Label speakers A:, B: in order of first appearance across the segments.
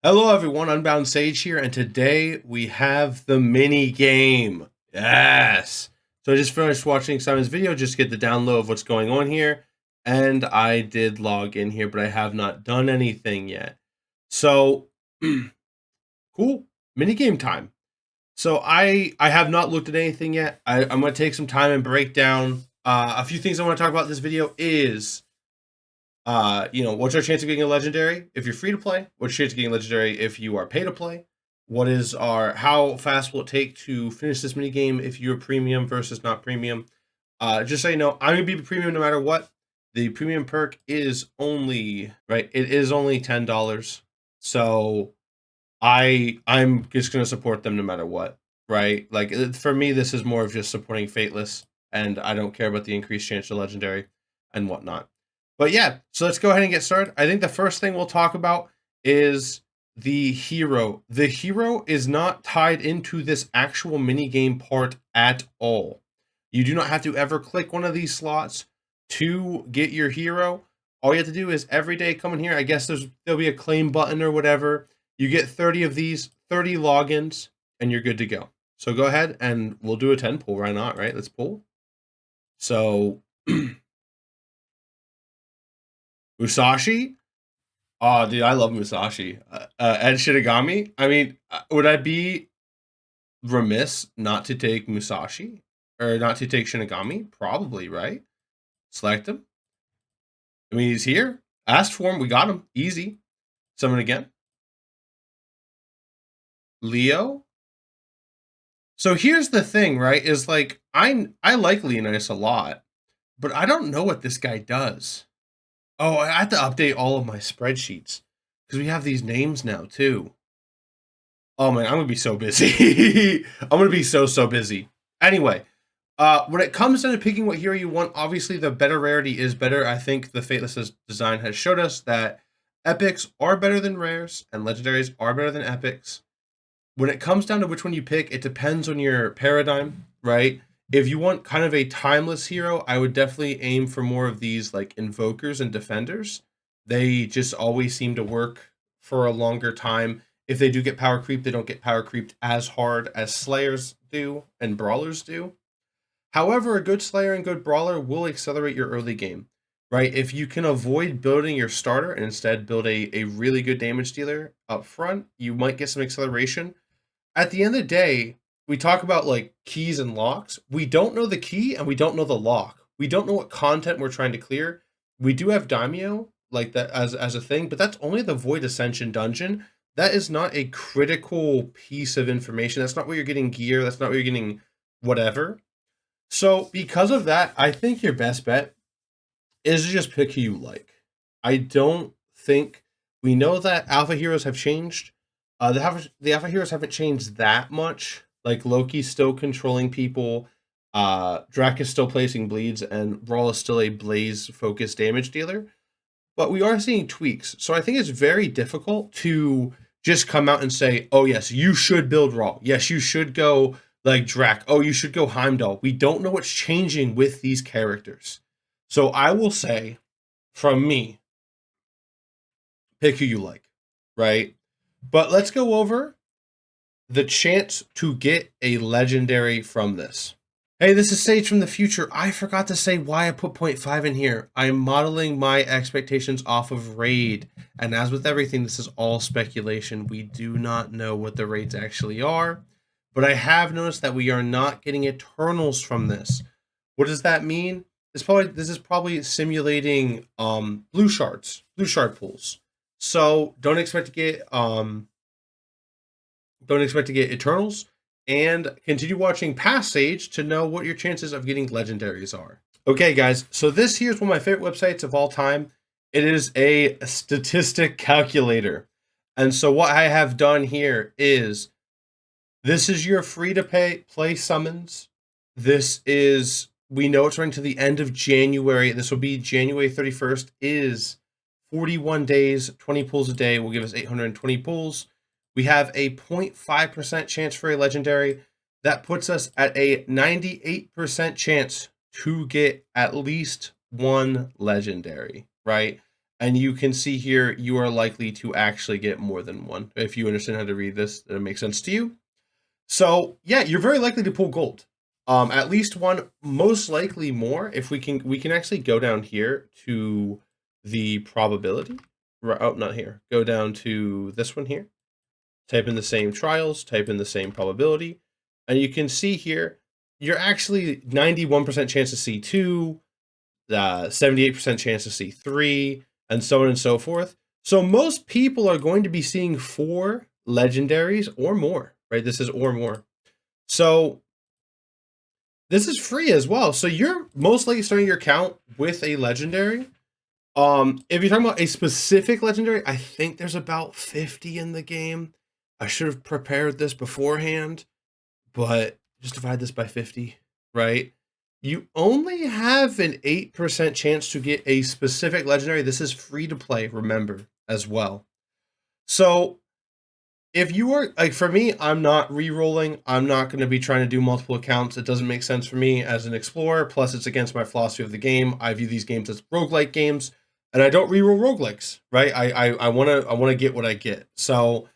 A: Hello everyone, Unbound Sage here, and today we have the mini game. Yes! So I just finished watching Simon's video just to get the download of what's going on here, and I did log in here, but I have not done anything yet. So, cool, mini game time. So I have not looked at anything yet. I'm going to take some time and break down a few things I want to talk about in this video is what's our chance of getting a legendary if you're free to play? What's your chance of getting a legendary if you are pay to play? How fast will it take to finish this mini game if you're premium versus not premium? Just so you know, I'm gonna be premium no matter what. The premium perk is only it is only $10. So I'm just gonna support them no matter what, right? Like for me, this is more of just supporting Fateless, and I don't care about the increased chance of legendary and whatnot. But yeah, so let's go ahead and get started. I think the first thing we'll talk about is the hero. The hero is not tied into this actual mini game part at all. You do not have to ever click one of these slots to get your hero. All you have to do is every day come in here. I guess there'll be a claim button or whatever. You get 30 of these, 30 logins, and you're good to go. So go ahead and we'll do a 10 pull. Why not, right? Let's pull. So Musashi. Oh, dude, I love Musashi. Ed Shinigami. I mean, would I be remiss not to take Musashi or not to take Shinigami? Probably, right? Select him. I mean, he's here. Asked for him. We got him. Easy. Summon again. Leo. So here's the thing, right? Is like I like Leonidas a lot, but I don't know what this guy does. Oh, I have to update all of my spreadsheets because we have these names now too. Oh man, I'm gonna be so busy. I'm gonna be so busy. Anyway, when it comes down to picking what hero you want, obviously the better rarity is better. I think the Fateless design has showed us that epics are better than rares and legendaries are better than epics. When it comes down to which one you pick, it depends on your paradigm, right? If you want kind of a timeless hero, I would definitely aim for more of these like invokers and defenders. They just always seem to work for a longer time. If they do get power creep, they don't get power creeped as hard as slayers do and brawlers do. However, a good slayer and good brawler will accelerate your early game, right? If you can avoid building your starter and instead build a really good damage dealer up front, you might get some acceleration. At the end of the day, we talk about like keys and locks. We don't know the key and we don't know the lock. We don't know what content we're trying to clear. We do have Daimyo like that as a thing, but that's only the Void Ascension dungeon. That is not a critical piece of information. That's not where you're getting gear. That's not where you're getting whatever. So because of that, I think your best bet is to just pick who you like. I don't think we know that alpha heroes have changed. The alpha heroes haven't changed that much. Like Loki's still controlling people, Drac is still placing bleeds, and Brawl is still a blaze focused damage dealer. But we are seeing tweaks. So I think it's very difficult to just come out and say, oh yes, you should build Raw. Yes, you should go like Drac. Oh, you should go Heimdall. We don't know what's changing with these characters. So I will say, from me, pick who you like, right? But let's go over the chance to get a legendary from this. Hey, this is Sage from the future. I forgot to say why I put 0.5 in here. I'm modeling my expectations off of raid. And as with everything, this is all speculation. We do not know what the raids actually are. But I have noticed that we are not getting Eternals from this. What does that mean? This is probably simulating blue shard pools. So don't expect to get Eternals, and continue watching past Sage to know what your chances of getting legendaries are. Okay, guys, so this here is one of my favorite websites of all time. It is a statistic calculator. And so what I have done here is this is your free to play summons. We know it's running to the end of January. This will be January 31st, is 41 days, 20 pulls a day will give us 820 pulls. We have a 0.5% chance for a legendary. That puts us at a 98% chance to get at least one legendary, right? And you can see here, you are likely to actually get more than one. If you understand how to read this, that makes sense to you. So yeah, you're very likely to pull gold. At least one, most likely more. If we can actually go down here to the probability. Oh, not here. Go down to this one here. Type in the same trials, type in the same probability, and you can see here, you're actually 91% chance to see 2, 78% chance to see 3, and so on and so forth. So most people are going to be seeing 4 legendaries or more, right? This is or more. So this is free as well. So you're most likely starting your count with a legendary. If you're talking about a specific legendary, I think there's about 50 in the game. I should have prepared this beforehand, but just divide this by 50, right? You only have an 8% chance to get a specific legendary. This is free to play, remember, as well. So if you are, like for me, I'm not re-rolling. I'm not going to be trying to do multiple accounts. It doesn't make sense for me as an explorer. Plus, it's against my philosophy of the game. I view these games as roguelike games, and I don't re-roll roguelikes, right? I wanna get what I get. So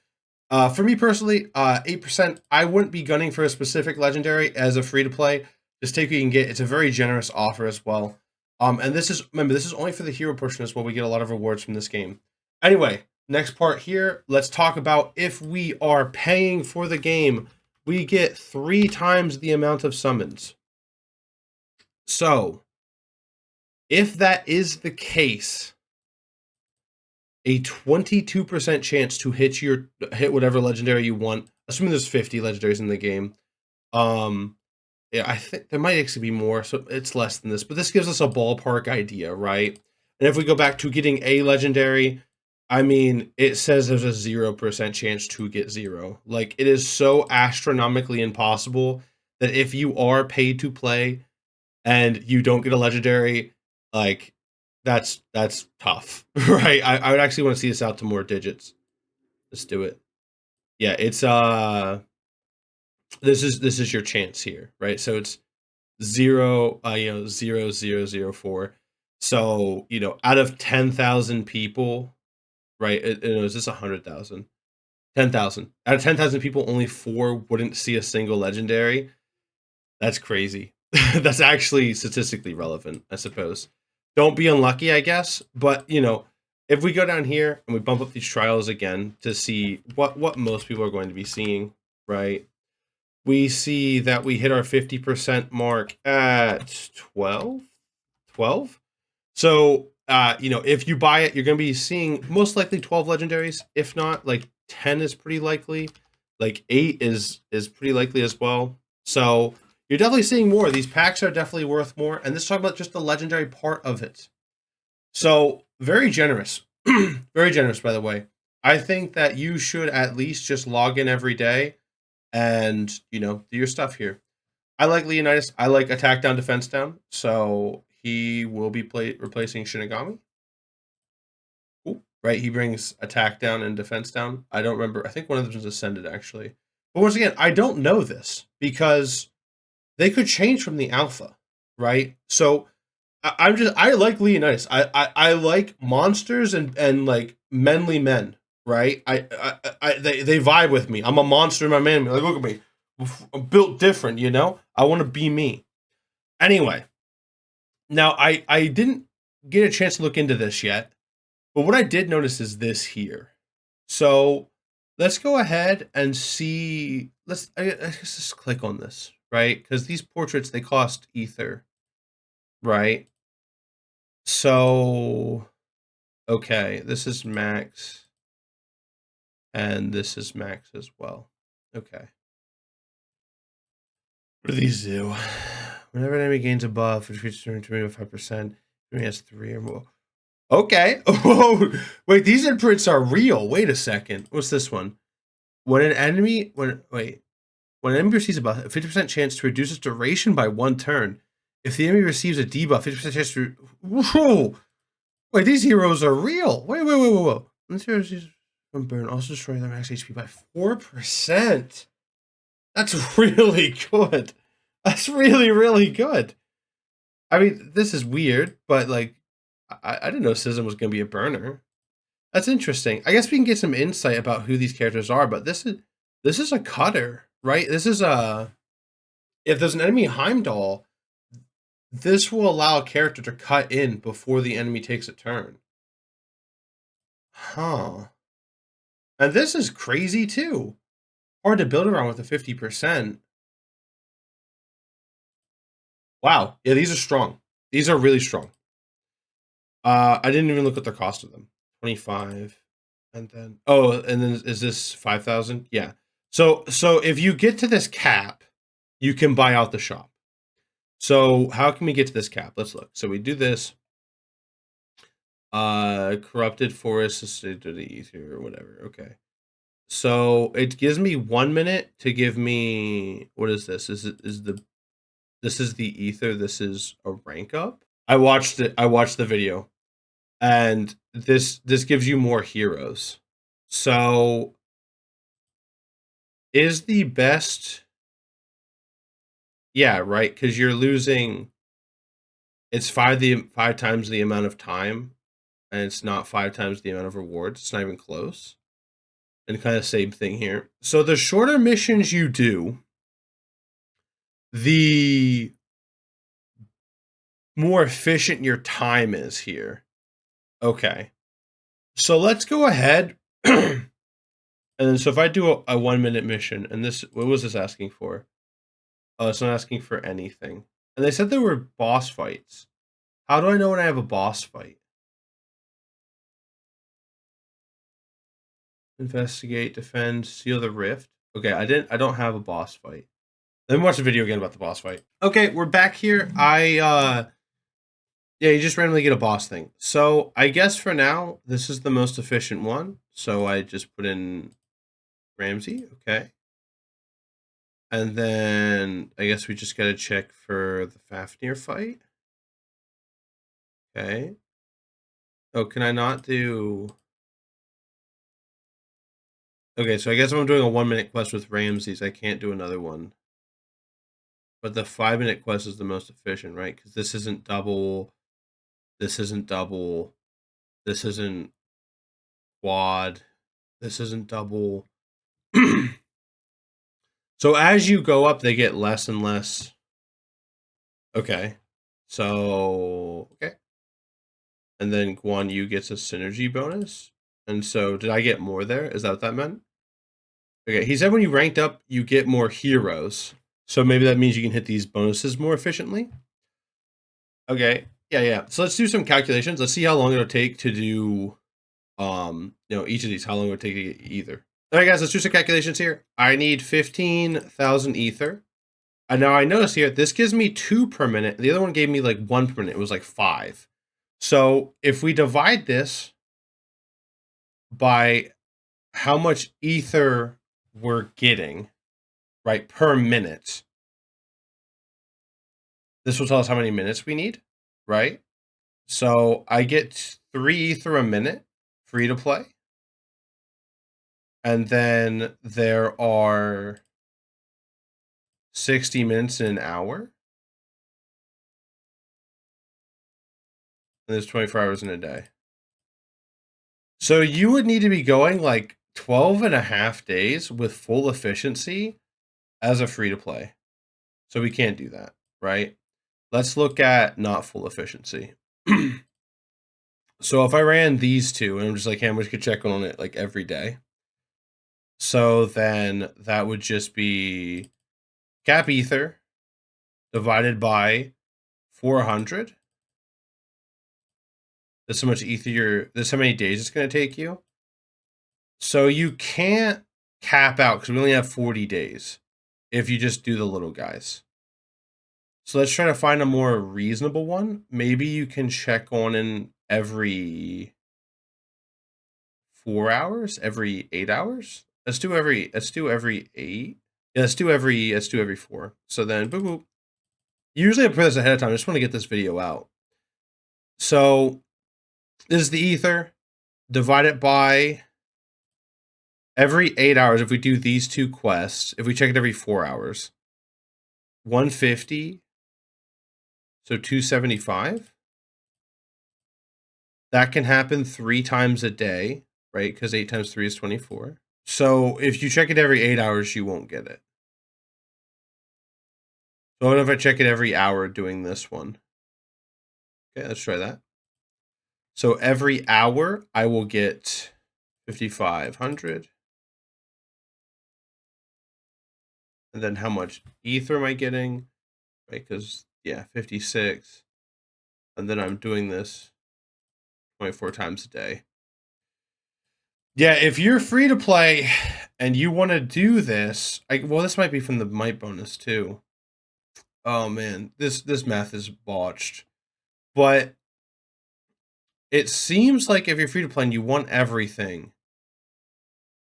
A: for me personally, 8%, I wouldn't be gunning for a specific legendary as a free-to-play. Just take what you can get. It's a very generous offer as well. And this is, remember, this is only for the hero portion as well. We get a lot of rewards from this game. Anyway, next part here, let's talk about if we are paying for the game, we get 3 times the amount of summons. So, if that is the case, a 22% chance to hit whatever legendary you want, assuming there's 50 legendaries in the game. Yeah, I think there might actually be more, so it's less than this, but this gives us a ballpark idea, right? And if we go back to getting a legendary, I mean, it says there's a 0% chance to get 0. Like, it is so astronomically impossible that if you are paid to play and you don't get a legendary, like, that's tough, right? I would actually want to see this out to more digits. Let's do it. Yeah, it's this is your chance here, right? So it's 0, 0.0004. So, out of 10,000 people, right? Is this 100,000? 10,000. Out of 10,000 people, only 4 wouldn't see a single legendary. That's crazy. That's actually statistically relevant, I suppose. Don't be unlucky, I guess. But, if we go down here and we bump up these trials again to see what most people are going to be seeing, right? We see that we hit our 50% mark at 12? 12? So, if you buy it, you're going to be seeing most likely 12 legendaries. If not, like 10 is pretty likely. Like 8 is pretty likely as well. So, you're definitely seeing more. These packs are definitely worth more. And let's talk about just the legendary part of it. So, very generous. Very generous, by the way. I think that you should at least just log in every day and, do your stuff here. I like Leonidas. I like attack down, defense down. So, he will be replacing Shinigami. Cool. Right, he brings attack down and defense down. I don't remember. I think one of them is ascended, actually. But once again, I don't know this because they could change from the alpha, right? So I like Leonidas. I like monsters and like manly men, right? They vibe with me. I'm a monster in my man. Like, look at me. I'm built different, I want to be me. Anyway, now I didn't get a chance to look into this yet, but what I did notice is this here. So let's go ahead and see. I guess just click on this, right? Because these portraits, they cost Aether, right? So, okay, this is max, and this is max as well. Okay. What do these do? Whenever an enemy gains a buff, which reaches 25%, it has 3 or more. Okay. Oh, wait, these imprints are real. Wait a second. What's this one? When an enemy receives a buff, a 50% chance to reduce its duration by 1 turn. If the enemy receives a debuff, 50% chance to. Whoa! Wait, these heroes are real. Wait. Let's hear from burn. Also destroy their max HP by 4%. That's really good. That's really, really good. I mean, this is weird, but like, I didn't know Sism was going to be a burner. That's interesting. I guess we can get some insight about who these characters are, but this is a cutter, right? This is a if there's an enemy Heimdall, this will allow a character to cut in before the enemy takes a turn. Huh. And this is crazy too. Hard to build around with a 50%. Wow. Yeah, these are strong. These are really strong. I didn't even look at the cost of them. 25. And then is this 5,000? Yeah. So if you get to this cap, you can buy out the shop. So how can we get to this cap? Let's look. So we do this. Corrupted forest associated to the ether or whatever. Okay. So it gives me 1 minute to give me what is this? This is the ether. This is a rank up. I watched it. I watched the video, and this gives you more heroes. So is the best. Yeah, right. Because you're losing. It's five times the amount of time, and it's not 5 times the amount of rewards. It's not even close. And kind of same thing here. So the shorter missions you do, the more efficient your time is here. Okay. So let's go ahead. And then so if I do a 1 minute mission, and this, what was this asking for? Oh, it's not asking for anything. And they said there were boss fights. How do I know when I have a boss fight? Investigate, defend, seal the rift. Okay, I don't have a boss fight. Let me watch the video again about the boss fight. Okay, we're back here. Yeah, you just randomly get a boss thing. So I guess for now, this is the most efficient one. So I just put in Ramsey. Okay. And then I guess we just got to check for the Fafnir fight. Okay. Oh, can I not do... Okay, so I guess if I'm doing a 1 minute quest with Ramses, I can't do another one. But the 5 minute quest is the most efficient, right? Because this isn't double. This isn't double. This isn't quad. This isn't double. So as you go up, they get less and less. Okay. So, okay. And then Guan Yu gets a synergy bonus. And so, did I get more there? Is that what that meant? Okay, he said when you ranked up, you get more heroes. So maybe that means you can hit these bonuses more efficiently. Okay, yeah. So let's do some calculations. Let's see how long it'll take to do, each of these. How long it would take to get Ether. All right, guys, let's do some calculations here. I need 15,000 Ether. And now I notice here, this gives me 2 per minute. The other one gave me like 1 per minute. It was like 5. So if we divide this by how much ether we're getting, right, per minute, this will tell us how many minutes we need, right? So I get 3 ether a minute, free to play. And then there are 60 minutes in an hour. And there's 24 hours in a day. So you would need to be going like 12 and a half days with full efficiency as a free to play. So we can't do that, right? Let's look at not full efficiency. So if I ran these two and I'm just like, hey, I'm just gonna check on it like every day. So then that would just be cap ether divided by 400. That's how much ether that's how many days it's gonna take you. So you can't cap out because we only have 40 days if you just do the little guys. So let's try to find a more reasonable one. Maybe you can check on in every 4 hours, every 8 hours. Let's do every 8. Yeah, let's do every 4. So then boop boop. Usually I put this ahead of time. I just want to get this video out. So this is the ether. Divide it by every 8 hours. If we do these 2 quests, if we check it every 4 hours, 150. So 275. That can happen 3 times a day, right? Because 8 times 3 is 24. So if you check it every 8 hours, you won't get it. So what if I check it every hour doing this one? Okay, let's try that. So every hour, I will get 5,500. And then how much ether am I getting? Right, because, yeah, 56. And then I'm doing this 24 times a day. Yeah, if you're free to play and you want to do this, well, this might be from the might bonus too. Oh man, this math is botched. But it seems like if you're free to play and you want everything,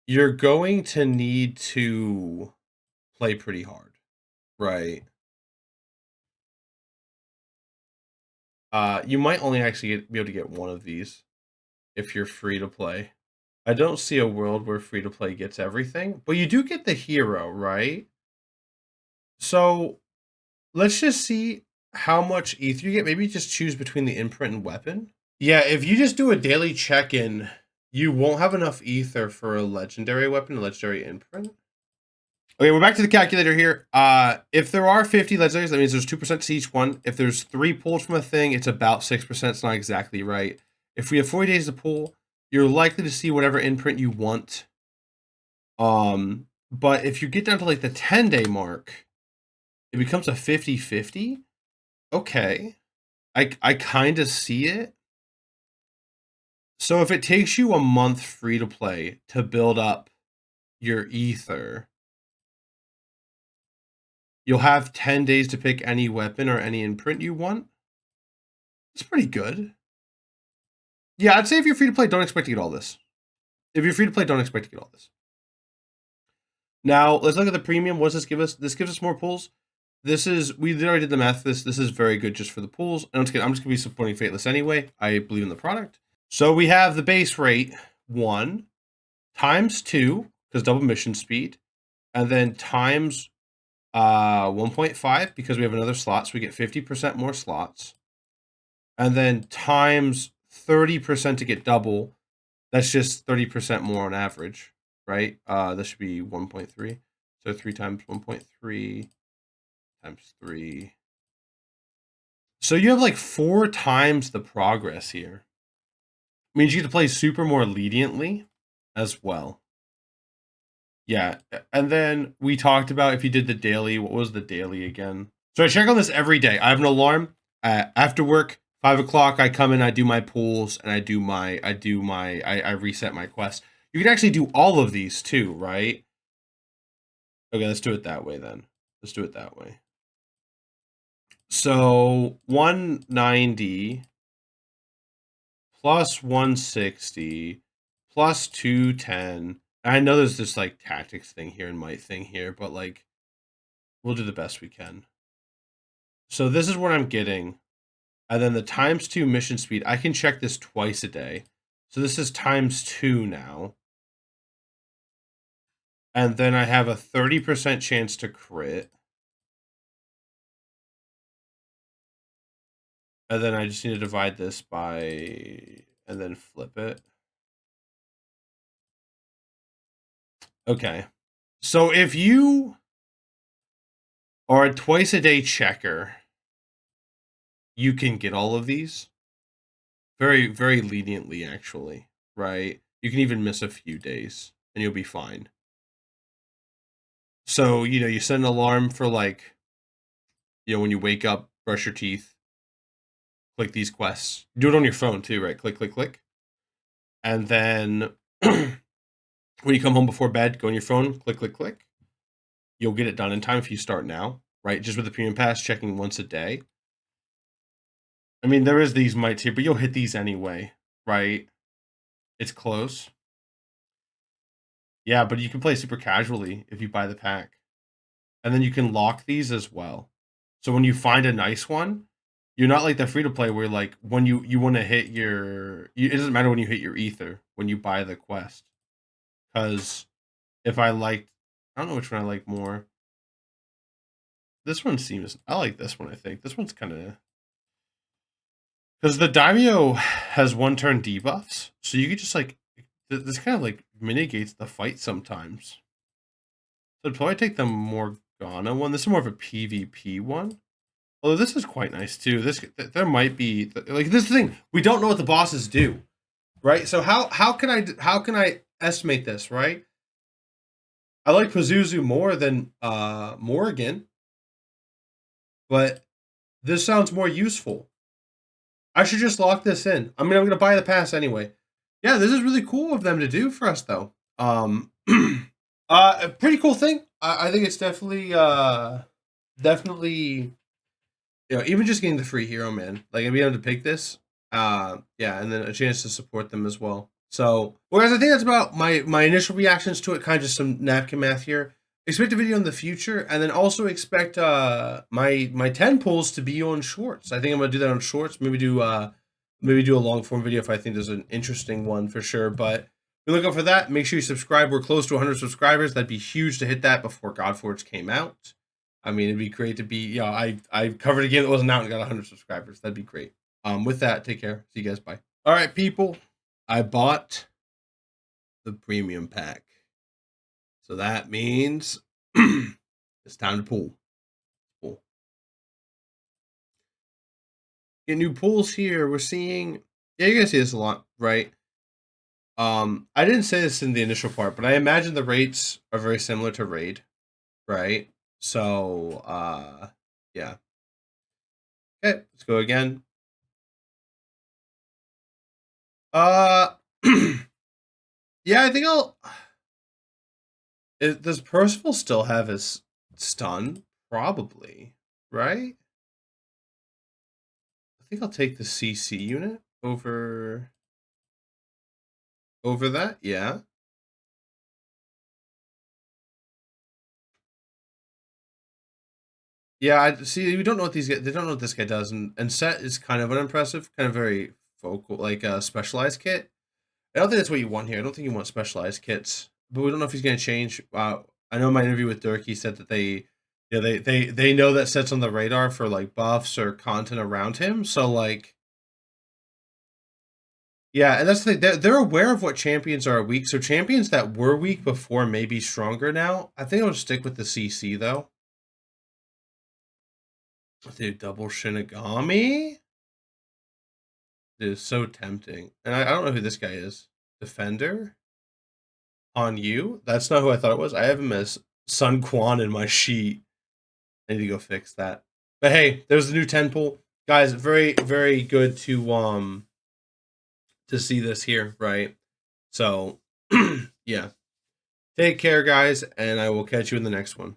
A: you're going to need to play pretty hard, right? You might only actually be able to get one of these if you're free to play. I don't see a world where free to play gets everything, but you do get the hero, right? So let's just see how much ether you get. Maybe just choose between the imprint and weapon. Yeah, if you just do a daily check-in, you won't have enough ether for a legendary weapon, a legendary imprint. Okay, we're back to the calculator here. If there are 50 legendaries, that means there's 2% to each one. If there's 3 pulled from a thing, it's about 6%. It's not exactly right. If we have 40 days to pull, you're likely to see whatever imprint you want. But if you get down to like the 10-day mark, it becomes a 50-50. Okay. I kind of see it. So if it takes you a month free to play to build up your ether, you'll have 10 days to pick any weapon or any imprint you want. It's pretty good. Yeah, I'd say if you're free to play, don't expect to get all this. If you're free to play, don't expect to get all this. Now, let's look at the premium. What does this give us? This gives us more pulls. This is, we already did the math for this. This is very good just for the pulls. I'm just going to be supporting Fateless anyway. I believe in the product. So we have the base rate, 1, times 2, because double mission speed, and then times 1.5, because we have another slot, so we get 50% more slots. And then times 30% to get double. That's just 30% more on average, right? This should be 1.3. So 3 times 1.3 times 3. So you have like 4 times the progress here. Means you get to play super more leniently as well. Yeah, and then we talked about if you did the daily, what was the daily again? So I check on this every day. I have an alarm. After work, 5 o'clock, I come in, I do my pulls, and I reset my quest. You can actually do all of these too, right? Okay, let's do it that way then. Let's do it that way. So 190 plus 160 plus 210. I know there's this like tactics thing here and might thing here, but like we'll do the best we can. So this is what I'm getting. And then the times 2 mission speed, I can check this twice a day. So this is times 2 now. And then I have a 30% chance to crit. And then I just need to divide this by, and then flip it. Okay. So if you are a twice a day checker, you can get all of these. Very, very leniently, actually, right? You can even miss a few days and you'll be fine. So, you set an alarm for like, when you wake up, brush your teeth, click these quests. Do it on your phone too, right? Click, click, click. And then when you come home before bed, go on your phone, click, click, click. You'll get it done in time if you start now, right? Just with the premium pass, checking once a day. I mean, there is these mites here, but you'll hit these anyway, right? It's close. Yeah, but you can play super casually if you buy the pack. And then you can lock these as well. So when you find a nice one, you're not like the free to play where like when you want to hit it doesn't matter when you hit your ether when you buy the quest. Because if I don't know which one I like more. This one I like this one, I think. This one's kind of, Because the Daimyo has 1-turn debuffs, so you could just like this kind of like mitigates the fight sometimes. So I'd probably take the Morgana one. This is more of a PvP one. Although this is quite nice too. There might be like this thing. We don't know what the bosses do, right? So how can I estimate this, right? I like Pazuzu more than Morrigan, but this sounds more useful. I should just lock this in. I mean, I'm gonna buy the pass anyway. Yeah, this is really cool of them to do for us, though. A pretty cool thing. I think it's definitely, even just getting the free hero, man. Like, being able to pick this, yeah, and then a chance to support them as well. So, whereas I think that's about my initial reactions to it. Kind of just some napkin math here. Expect a video in the future, and then also expect my 10 pulls to be on shorts. I think I'm gonna do that on shorts. Maybe do a long form video if I think there's an interesting one for sure. But be looking for that. Make sure you subscribe. We're close to 100 subscribers. That'd be huge to hit that before Godforge came out. I mean, it'd be great to be. I covered a game that wasn't out and got 100 subscribers. That'd be great. With that, take care. See you guys. Bye. All right, people. I bought the premium pack. So that means it's time to pull. Get new pulls here. We're seeing, yeah, you're gonna see this a lot, right? I didn't say this in the initial part, but I imagine the rates are very similar to Raid, right? So, yeah. Okay, let's go again. Yeah, I think does Percival still have his stun? Probably, right? I think I'll take the CC unit over that. Yeah. Yeah, I see. We don't know what these guys. They don't know what this guy does, and set is kind of unimpressive, kind of very vocal, like a specialized kit. I don't think that's what you want here. I don't think you want specialized kits, but we don't know if he's going to change. I know in my interview with Dirk, he said that they know that set's on the radar for like buffs or content around him. So like, yeah, and that's the thing. They're aware of what champions are weak. So champions that were weak before may be stronger now. I think I'll stick with the CC though. Dude, double Shinigami? Dude, it's so tempting. And I don't know who this guy is. Defender? On you? That's not who I thought it was. I have him as Sun Quan in my sheet. I need to go fix that. But hey, there's the new 10 pull. Guys, very, very good to see this here, right? So yeah. Take care, guys, and I will catch you in the next one.